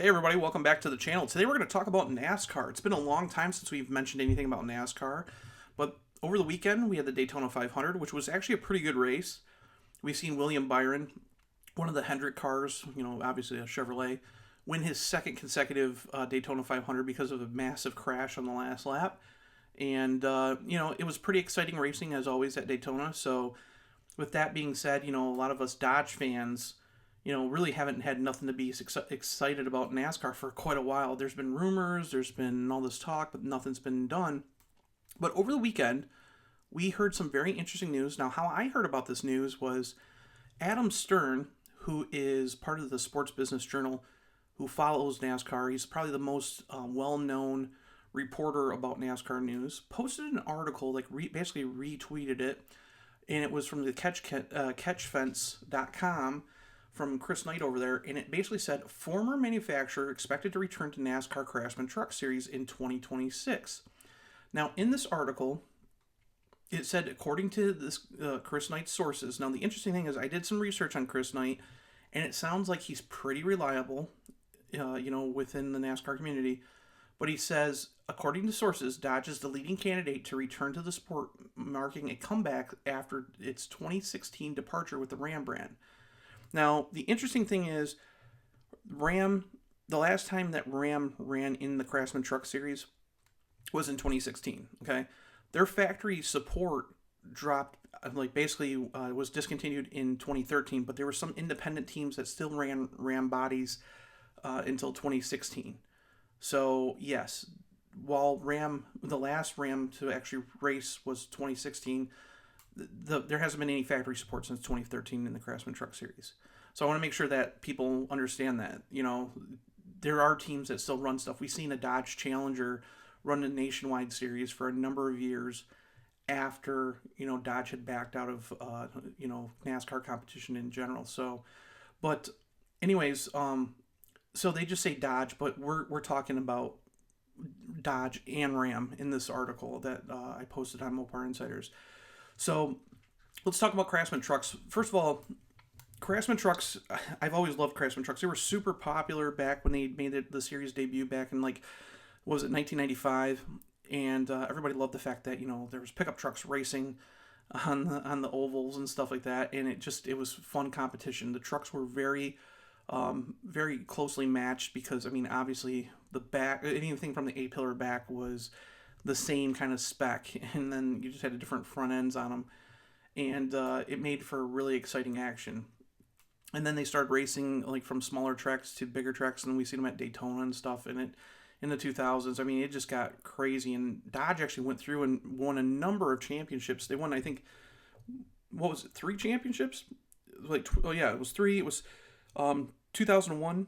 Hey everybody, welcome back to the channel. Today we're going to talk about NASCAR. It's been a long time since we've mentioned anything about NASCAR, but over the weekend we had the Daytona 500, which was actually a pretty good race. We've seen William Byron, one of the Hendrick cars, obviously a Chevrolet, win his second consecutive Daytona 500 because of a massive crash on the last lap. And, it was pretty exciting racing as always at Daytona. So with that being said, a lot of us Dodge fans really haven't had nothing to be excited about NASCAR for quite a while. There's been rumors, there's been all this talk, but nothing's been done. But over the weekend, we heard some very interesting news. Now, how I heard about this news was Adam Stern, who is part of the Sports Business Journal, who follows NASCAR. He's probably the most well-known reporter about NASCAR news, posted an article, basically retweeted it, and it was from the catchfence.com from Chris Knight over there, and it basically said, former manufacturer expected to return to NASCAR Craftsman Truck Series in 2026. Now, in this article, it said, according to this Chris Knight's sources, now the interesting thing is I did some research on Chris Knight, and it sounds like he's pretty reliable, within the NASCAR community, but he says, according to sources, Dodge is the leading candidate to return to the sport, marking a comeback after its 2016 departure with the Ram brand. Now, the interesting thing is, the last time that Ram ran in the Craftsman Truck Series was in 2016, okay? Their factory support dropped, was discontinued in 2013, but there were some independent teams that still ran Ram bodies until 2016. So, yes, while the last Ram to actually race was 2016, there hasn't been any factory support since 2013 in the Craftsman Truck Series. So I want to make sure that people understand that. There are teams that still run stuff. We've seen a Dodge Challenger run a nationwide series for a number of years after, Dodge had backed out of, NASCAR competition in general. So, but anyways, so they just say Dodge, but we're talking about Dodge and Ram in this article that I posted on Mopar Insiders. So let's talk about Craftsman Trucks. First of all, Craftsman Trucks, I've always loved Craftsman Trucks. They were super popular back when they made the series debut back in 1995? And everybody loved the fact that, there was pickup trucks racing on the ovals and stuff like that. And it was fun competition. The trucks were very, very closely matched because, obviously the back, anything from the A-pillar back was the same kind of spec, and then you just had different front ends on them, and it made for really exciting action. And then they started racing from smaller tracks to bigger tracks, and we see them at Daytona and stuff. And in the 2000s, it just got crazy. And Dodge actually went through and won a number of championships. They won, I think, 3 championships? It was 3. It was 2001.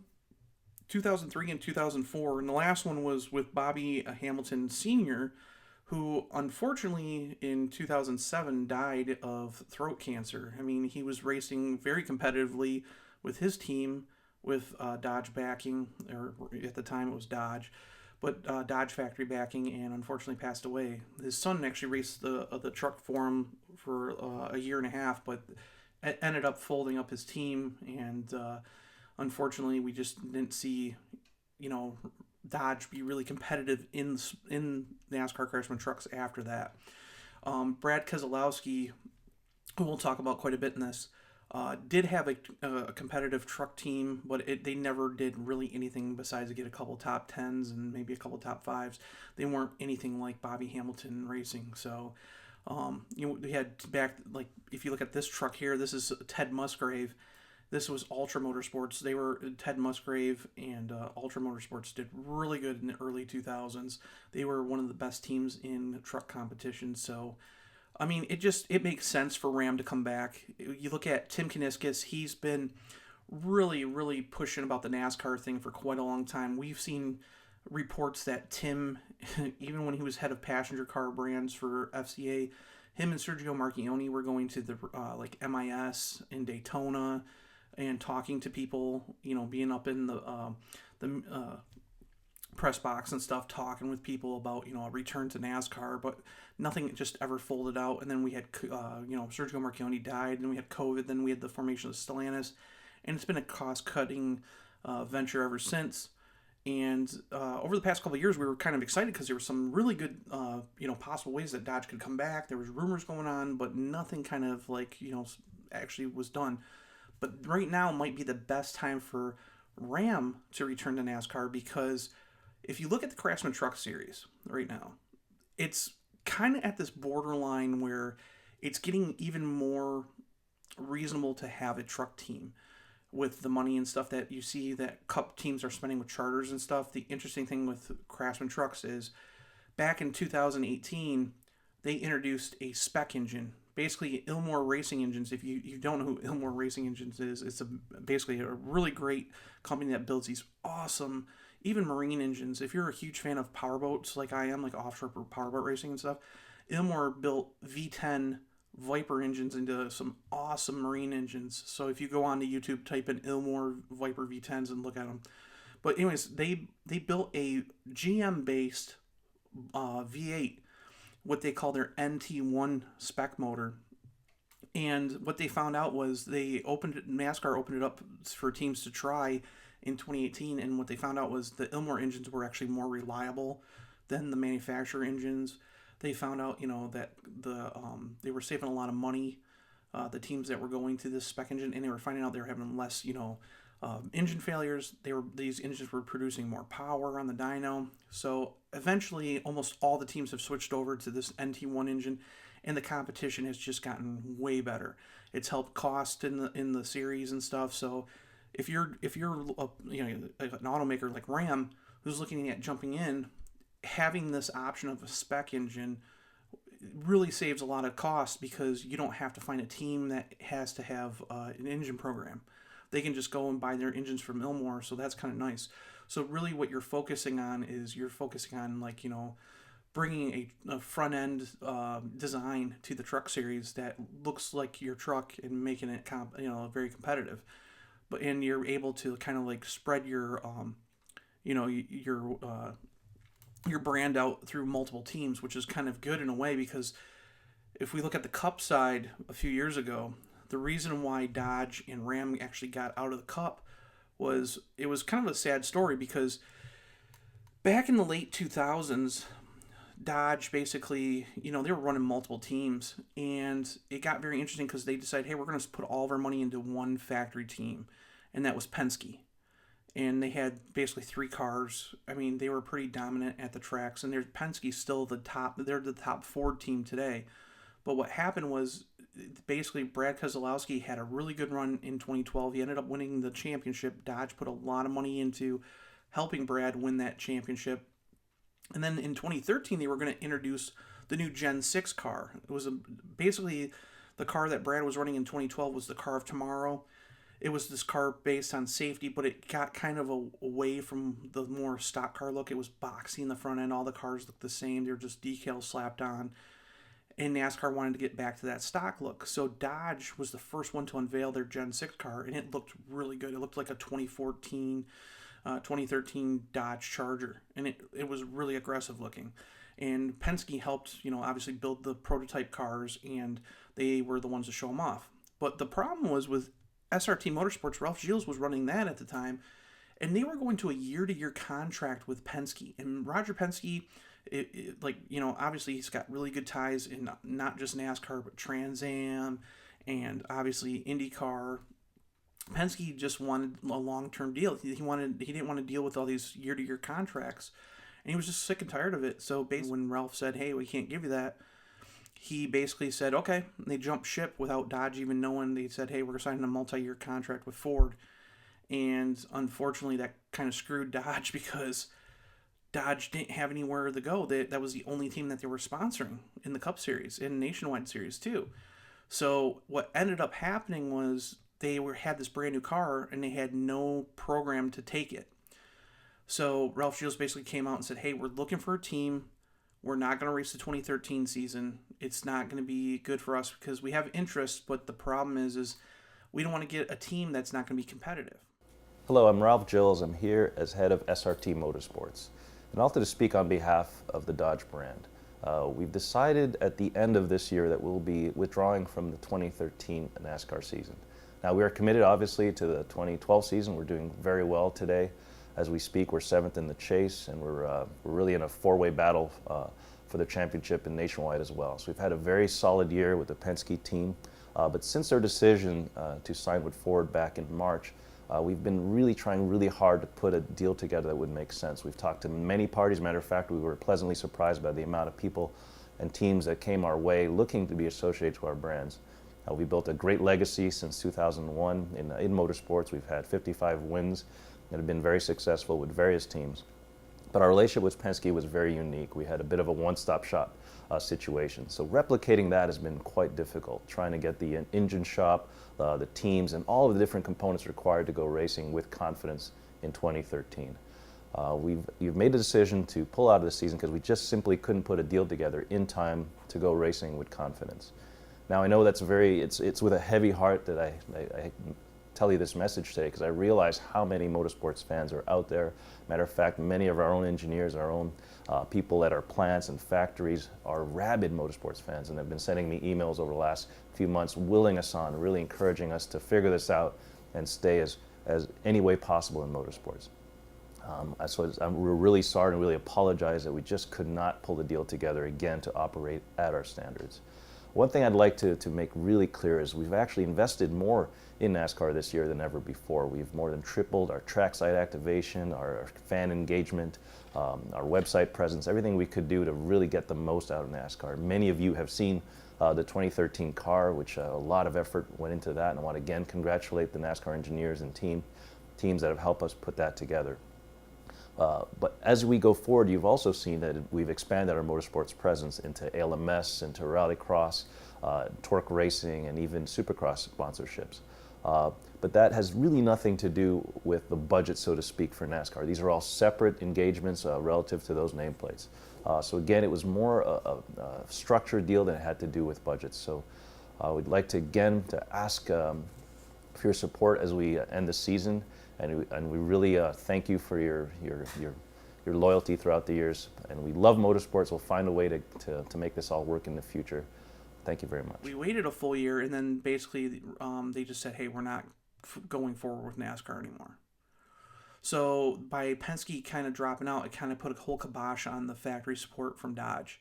2003 and 2004, and the last one was with Bobby Hamilton Sr., who unfortunately in 2007 died of throat cancer. He was racing very competitively with his team with Dodge backing, or at the time it was Dodge, but Dodge factory backing, and unfortunately passed away. His son actually raced the truck for him for a year and a half, but ended up folding up his team, and unfortunately, we just didn't see, Dodge be really competitive in NASCAR Craftsman Trucks after that. Brad Keselowski, who we'll talk about quite a bit in this, did have a competitive truck team, but they never did really anything besides get a couple top 10s and maybe a couple top 5s. They weren't anything like Bobby Hamilton Racing. So, we had back, if you look at this truck here, this is Ted Musgrave. This was Ultra Motorsports. Ted Musgrave and Ultra Motorsports did really good in the early 2000s. They were one of the best teams in truck competition. So, it makes sense for Ram to come back. You look at Tim Kuniskis. He's been really, really pushing about the NASCAR thing for quite a long time. We've seen reports that Tim, even when he was head of passenger car brands for FCA, him and Sergio Marchionne were going to the MIS in Daytona and talking to people, being up in the press box and stuff, talking with people about, a return to NASCAR, but nothing just ever folded out. And then we had, Sergio Marchionne died, and we had COVID, then we had the formation of Stellantis, and it's been a cost-cutting venture ever since. And over the past couple of years, we were kind of excited because there were some really good, possible ways that Dodge could come back. There was rumors going on, but nothing kind of actually was done. But right now might be the best time for Ram to return to NASCAR, because if you look at the Craftsman Truck Series right now, it's kind of at this borderline where it's getting even more reasonable to have a truck team with the money and stuff that you see that Cup teams are spending with charters and stuff. The interesting thing with Craftsman Trucks is back in 2018, they introduced a Spec engine, basically Ilmor Racing Engines. If you don't know who Ilmor Racing Engines is, it's basically a really great company that builds these awesome, even marine engines. If you're a huge fan of powerboats like I am, like offshore powerboat racing and stuff, Ilmor built V10 Viper engines into some awesome marine engines. So if you go on to YouTube, type in Ilmor Viper V10s and look at them. But anyways, they built a GM based V8, what they call their NT1 spec motor. And what they found out was NASCAR opened it up for teams to try in 2018, and what they found out was the Ilmor engines were actually more reliable than the manufacturer engines. They found out, that they were saving a lot of money, the teams that were going to this spec engine, and they were finding out they were having less, engine failures. These engines were producing more power on the dyno. So eventually, almost all the teams have switched over to this NT1 engine, and the competition has just gotten way better. It's helped cost in the series and stuff. So if you're an automaker like Ram who's looking at jumping in, having this option of a spec engine really saves a lot of cost, because you don't have to find a team that has to have an engine program. They can just go and buy their engines from Ilmor, so that's kind of nice. So really what you're focusing on is bringing a front end design to the truck series that looks like your truck and making it very competitive. And you're able to kind of spread your your brand out through multiple teams, which is kind of good in a way, because if we look at the Cup side a few years ago, the reason why Dodge and Ram actually got out of the Cup was kind of a sad story, because back in the late 2000s, Dodge basically, they were running multiple teams, and it got very interesting because they decided, hey, we're going to put all of our money into one factory team, and that was Penske. And they had basically 3 cars. I mean, they were pretty dominant at the tracks, and Penske's still they're the top Ford team today. But what happened was, basically, Brad Keselowski had a really good run in 2012. He ended up winning the championship. Dodge put a lot of money into helping Brad win that championship. And then in 2013, they were going to introduce the new Gen 6 car. It was basically the car that Brad was running in 2012 was the car of tomorrow. It was this car based on safety, but it got kind of away from the more stock car look. It was boxy in the front end. All the cars looked the same. They were just decals slapped on. And NASCAR wanted to get back to that stock look. So Dodge was the first one to unveil their Gen 6 car, and it looked really good. It looked like a 2013 Dodge Charger, and it was really aggressive looking. And Penske helped, obviously build the prototype cars, and they were the ones to show them off. But the problem was with SRT Motorsports, Ralph Gilles was running that at the time, and they were going to a year-to-year contract with Penske. And Roger Penske, obviously he's got really good ties in not just NASCAR, but Trans Am, and obviously IndyCar. Penske just wanted a long-term deal. He didn't want to deal with all these year-to-year contracts, and he was just sick and tired of it. So basically, when Ralph said, "Hey, we can't give you that," he basically said, okay. They jumped ship without Dodge even knowing. They said, hey, we're signing a multi-year contract with Ford. And unfortunately, that kind of screwed Dodge, because Dodge didn't have anywhere to go. That was the only team that they were sponsoring in the Cup Series, in Nationwide Series too. So what ended up happening was they had this brand new car, and they had no program to take it. So Ralph Gilles basically came out and said, hey, we're looking for a team. We're not going to race the 2013 season. It's not going to be good for us because we have interest, but the problem is we don't want to get a team that's not going to be competitive. Hello, I'm Ralph Gilles. I'm here as head of SRT Motorsports, and also to speak on behalf of the Dodge brand. We've decided at the end of this year that we'll be withdrawing from the 2013 NASCAR season. Now, we are committed, obviously, to the 2012 season. We're doing very well today. As we speak, we're 7th in the chase, and we're really in a 4-way battle for the championship and nationwide as well. So we've had a very solid year with the Penske team. But since their decision to sign with Ford back in March, we've been really trying really hard to put a deal together that would make sense. We've talked to many parties. Matter of fact, we were pleasantly surprised by the amount of people and teams that came our way looking to be associated to our brands. We built a great legacy since 2001 in motorsports. We've had 55 wins that have been very successful with various teams. But our relationship with Penske was very unique. We had a bit of a one-stop shop situation. So replicating that has been quite difficult, trying to get the engine shop, the teams, and all of the different components required to go racing with confidence in 2013. You've made the decision to pull out of the season because we just simply couldn't put a deal together in time to go racing with confidence. Now I know that's it's with a heavy heart that I tell you this message today, because I realize how many motorsports fans are out there. Matter of fact, many of our own engineers, our own people at our plants and factories are rabid motorsports fans, and have been sending me emails over the last few months willing us on, really encouraging us to figure this out and stay as any way possible in motorsports. We're really sorry and really apologize that we just could not pull the deal together again to operate at our standards. One thing I'd like to make really clear is we've actually invested more in NASCAR this year than ever before. We've more than tripled our trackside activation, our fan engagement, our website presence, everything we could do to really get the most out of NASCAR. Many of you have seen the 2013 car, which a lot of effort went into that, and I want to again congratulate the NASCAR engineers and teams that have helped us put that together. But as we go forward, you've also seen that we've expanded our motorsports presence into ALMS, into Rallycross, Torque Racing, and even Supercross sponsorships. But that has really nothing to do with the budget, so to speak, for NASCAR. These are all separate engagements relative to those nameplates. So again, it was more a structured deal than it had to do with budgets. So we'd like to again ask for your support as we end the season. And we really thank you for your loyalty throughout the years. And we love motorsports. We'll find a way to make this all work in the future. Thank you very much. We waited a full year, and then basically they just said, hey, we're not going forward with NASCAR anymore. So by Penske kind of dropping out, it kind of put a whole kibosh on the factory support from Dodge,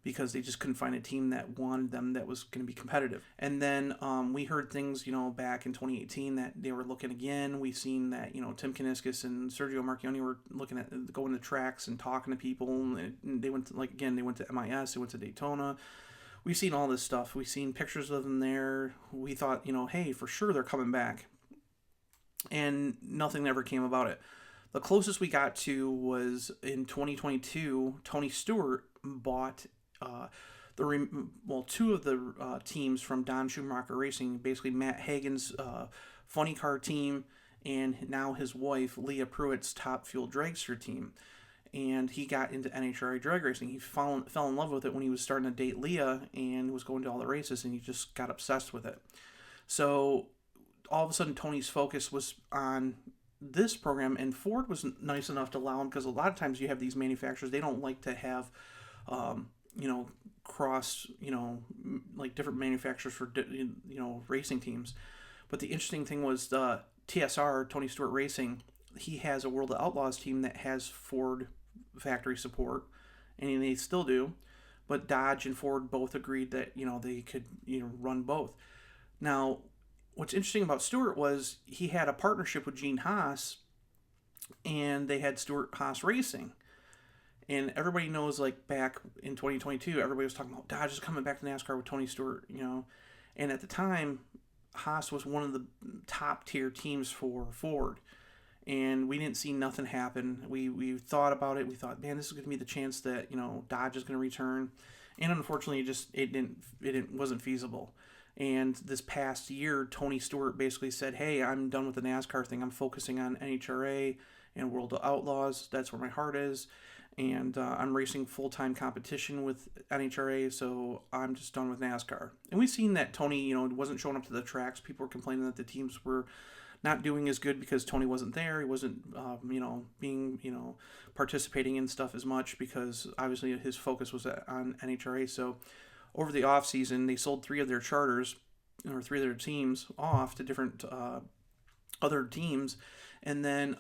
because they just couldn't find a team that wanted them that was going to be competitive. And then we heard things, back in 2018 that they were looking again. We've seen that, Tim Kuniskis and Sergio Marchionne were looking at going to tracks and talking to people. And they went to, they went to MIS, they went to Daytona. We've seen all this stuff. We've seen pictures of them there. We thought, hey, for sure they're coming back. And nothing ever came about it. The closest we got to was in 2022, Tony Stewart bought two of the teams from Don Schumacher Racing, basically Matt Hagan's funny car team, and now his wife Leah Pruitt's Top Fuel dragster team. And he got into NHRA drag racing. He fell in love with it when he was starting to date Leah and was going to all the races, and he just got obsessed with it. So all of a sudden Tony's focus was on this program, and Ford was nice enough to allow him, because a lot of times you have these manufacturers, they don't like to have cross, like different manufacturers for, racing teams. But the interesting thing was TSR, Tony Stewart Racing, he has a World of Outlaws team that has Ford factory support, and they still do. But Dodge and Ford both agreed that, they could, run both. Now, what's interesting about Stewart was he had a partnership with Gene Haas, and they had Stewart Haas Racing. And everybody knows, back in 2022, everybody was talking about Dodge is coming back to NASCAR with Tony Stewart, And at the time, Haas was one of the top tier teams for Ford. And we didn't see nothing happen. We thought about it. We thought, man, this is going to be the chance that, Dodge is going to return. And unfortunately, it wasn't feasible. And this past year, Tony Stewart basically said, hey, I'm done with the NASCAR thing. I'm focusing on NHRA and World of Outlaws. That's where my heart is. And I'm racing full-time competition with NHRA, so I'm just done with NASCAR. And we've seen that Tony, wasn't showing up to the tracks. People were complaining that the teams were not doing as good because Tony wasn't there. He wasn't, participating in stuff as much, because obviously his focus was on NHRA. So over the off season, they sold 3 of their charters, or 3 of their teams, off to different other teams, And then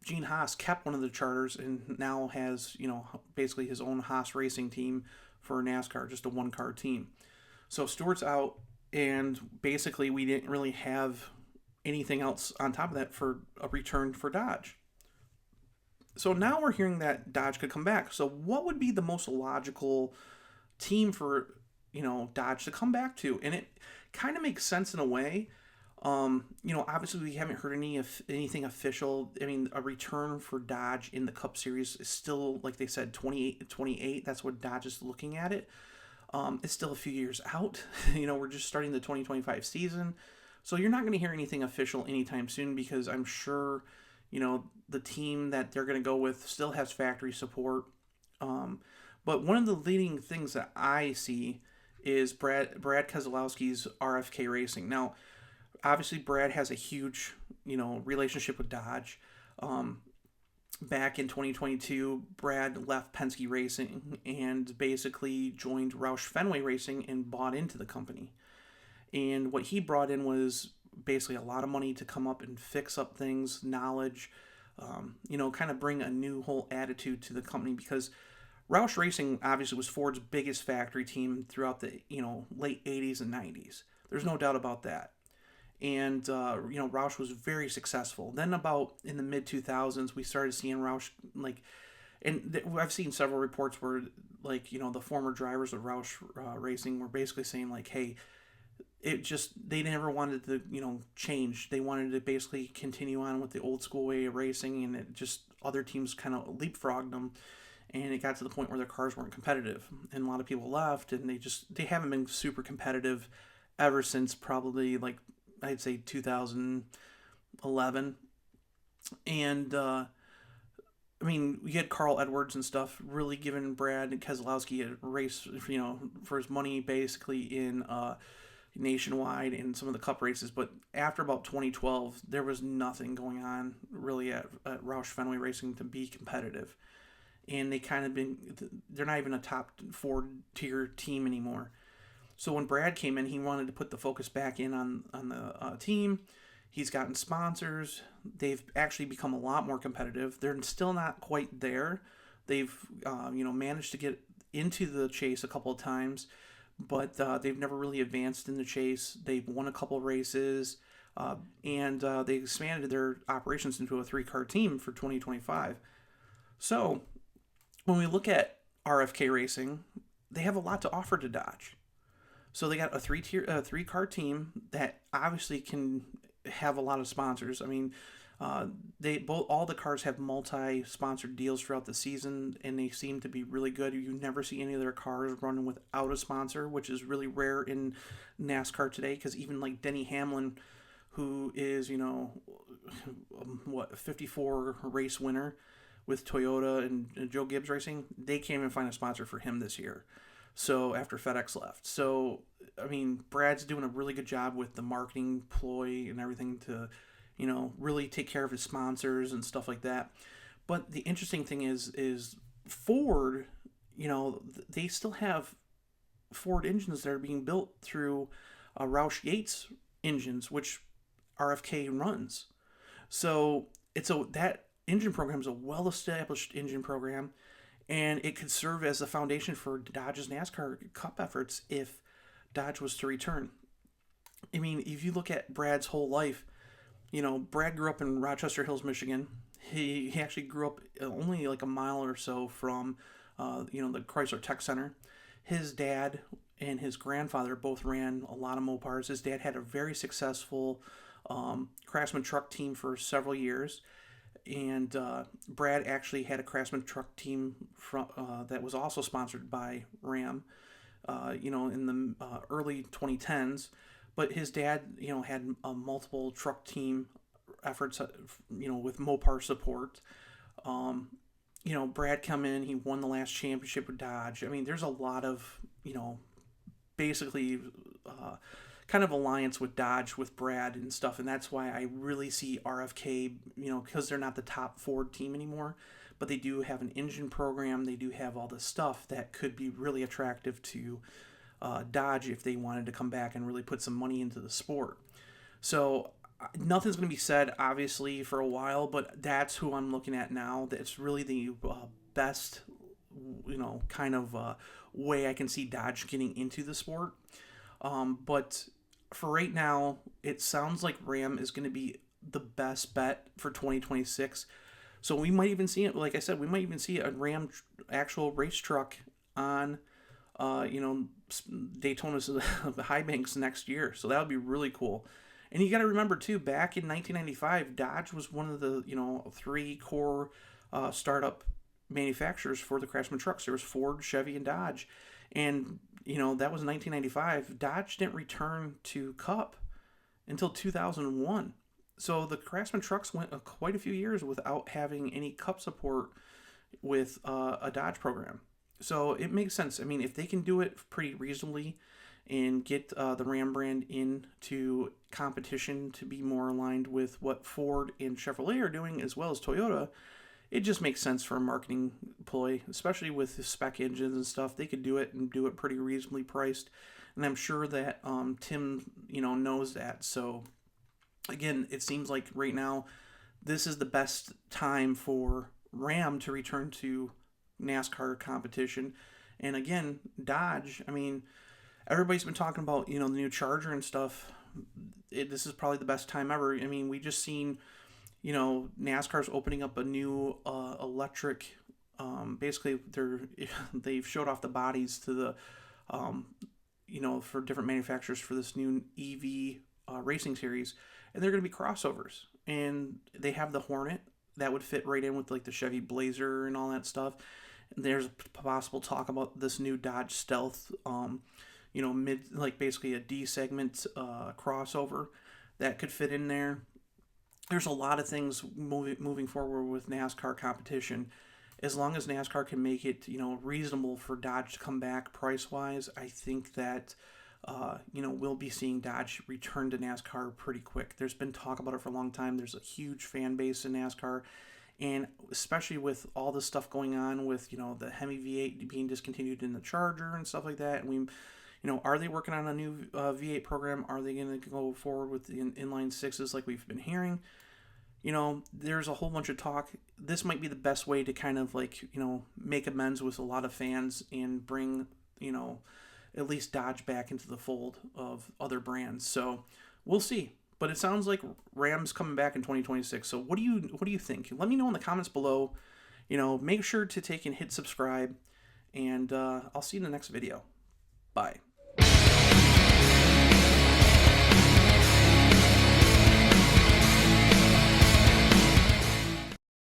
Gene Haas kept one of the charters and now has, basically his own Haas racing team for NASCAR, just a one-car team. So Stewart's out, and basically we didn't really have anything else on top of that for a return for Dodge. So now we're hearing that Dodge could come back. So what would be the most logical team for, Dodge to come back to? And it kind of makes sense in a way. Obviously we haven't heard anything official. I mean, a return for Dodge in the Cup Series is still, like they said, 28. That's what Dodge is looking at it. It's still a few years out. We're just starting the 2025 season. So you're not going to hear anything official anytime soon, because I'm sure, the team that they're going to go with still has factory support. But one of the leading things that I see is Brad Keselowski's RFK Racing. Now, obviously, Brad has a huge, relationship with Dodge. Back in 2022, Brad left Penske Racing and basically joined Roush Fenway Racing and bought into the company. And what he brought in was basically a lot of money to come up and fix up things, knowledge, kind of bring a new whole attitude to the company, because Roush Racing obviously was Ford's biggest factory team throughout the, late 80s and 90s. There's no doubt about that. And, Roush was very successful. Then about in the mid 2000s, we started seeing Roush, I've seen several reports where, the former drivers of Roush Racing were basically saying, hey, they never wanted to, change. They wanted to basically continue on with the old school way of racing, and it just, other teams kind of leapfrogged them, and it got to the point where their cars weren't competitive, and a lot of people left, and they haven't been super competitive ever since probably, I'd say 2011. And, we had Carl Edwards and stuff really giving Brad Keselowski a race, for his money, basically in, nationwide and some of the Cup races. But after about 2012, there was nothing going on really at Roush Fenway Racing to be competitive, and they're not even a top 4 tier team anymore. So when Brad came in, he wanted to put the focus back in on the team. He's gotten sponsors. They've actually become a lot more competitive. They're still not quite there. They've managed to get into the chase a couple of times, but they've never really advanced in the chase. They've won a couple of races, and they expanded their operations into a 3-car team for 2025. So when we look at RFK Racing, they have a lot to offer to Dodge. So they got a 3-car team that obviously can have a lot of sponsors. I mean, all the cars have multi-sponsored deals throughout the season, and they seem to be really good. You never see any of their cars running without a sponsor, which is really rare in NASCAR today, because even like Denny Hamlin, who is, 54 race winner with Toyota and Joe Gibbs Racing, they can't even find a sponsor for him this year. So after FedEx left. So, Brad's doing a really good job with the marketing ploy and everything to, really take care of his sponsors and stuff like that. But the interesting thing is Ford, they still have Ford engines that are being built through Roush Yates engines, which RFK runs. So that engine program is a well-established engine program, and it could serve as the foundation for Dodge's NASCAR Cup efforts if Dodge was to return. If you look at Brad's whole life, Brad grew up in Rochester Hills, Michigan. He actually grew up only like a mile or so from, the Chrysler Tech Center. His dad and his grandfather both ran a lot of Mopars. His dad had a very successful Craftsman Truck team for several years. And Brad actually had a Craftsman Truck team that was also sponsored by Ram, in the early 2010s. But his dad, had a multiple truck team efforts, with Mopar support. Brad come in, he won the last championship with Dodge. There's a lot of, basically kind of alliance with Dodge with Brad and stuff, and that's why I really see RFK, because they're not the top Ford team anymore, but they do have an engine program, they do have all this stuff that could be really attractive to Dodge if they wanted to come back and really put some money into the sport. So Nothing's going to be said, obviously, for a while, but that's who I'm looking at now. That's really the best, kind of way I can see Dodge getting into the sport. But for right now, it sounds like Ram is going to be the best bet for 2026. So we might even see it, like I said, we might even see a Ram actual race truck on, uh, you know, Daytona's high banks next year. So that would be really cool. And you got to remember too, back in 1995, Dodge was one of the three core startup manufacturers for the Craftsman Trucks. There was Ford, Chevy, and Dodge, and that was 1995. Dodge didn't return to Cup until 2001. So the Craftsman Trucks went quite a few years without having any Cup support with a Dodge program. So it makes sense. I mean, if they can do it pretty reasonably and get the Ram brand into competition to be more aligned with what Ford and Chevrolet are doing, as well as Toyota, it just makes sense for a marketing ploy, especially with the spec engines and stuff. They could do it and do it pretty reasonably priced, and I'm sure that Tim, knows that. So again, it seems like right now this is the best time for Ram to return to NASCAR competition. And again, Dodge, I mean, everybody's been talking about, the new Charger and stuff. This is probably the best time ever. I mean, we just seen, NASCAR's opening up a new electric. Basically, they've showed off the bodies to the, for different manufacturers for this new EV racing series, and they're going to be crossovers. And they have the Hornet that would fit right in with like the Chevy Blazer and all that stuff. And there's possible talk about this new Dodge Stealth. Basically a D segment crossover that could fit in there. There's a lot of things moving forward with NASCAR competition. As long as NASCAR can make it, reasonable for Dodge to come back price wise, I think that, we'll be seeing Dodge return to NASCAR pretty quick. There's been talk about it for a long time. There's a huge fan base in NASCAR. And especially with all the stuff going on with, the Hemi V8 being discontinued in the Charger and stuff like that. And we, are they working on a new V8 program? Are they going to go forward with the inline sixes like we've been hearing? There's a whole bunch of talk. This might be the best way to kind of make amends with a lot of fans and bring, at least Dodge back into the fold of other brands. So we'll see. But it sounds like Ram's coming back in 2026. So what do you think? Let me know in the comments below. Make sure to take and hit subscribe. And I'll see you in the next video. Bye.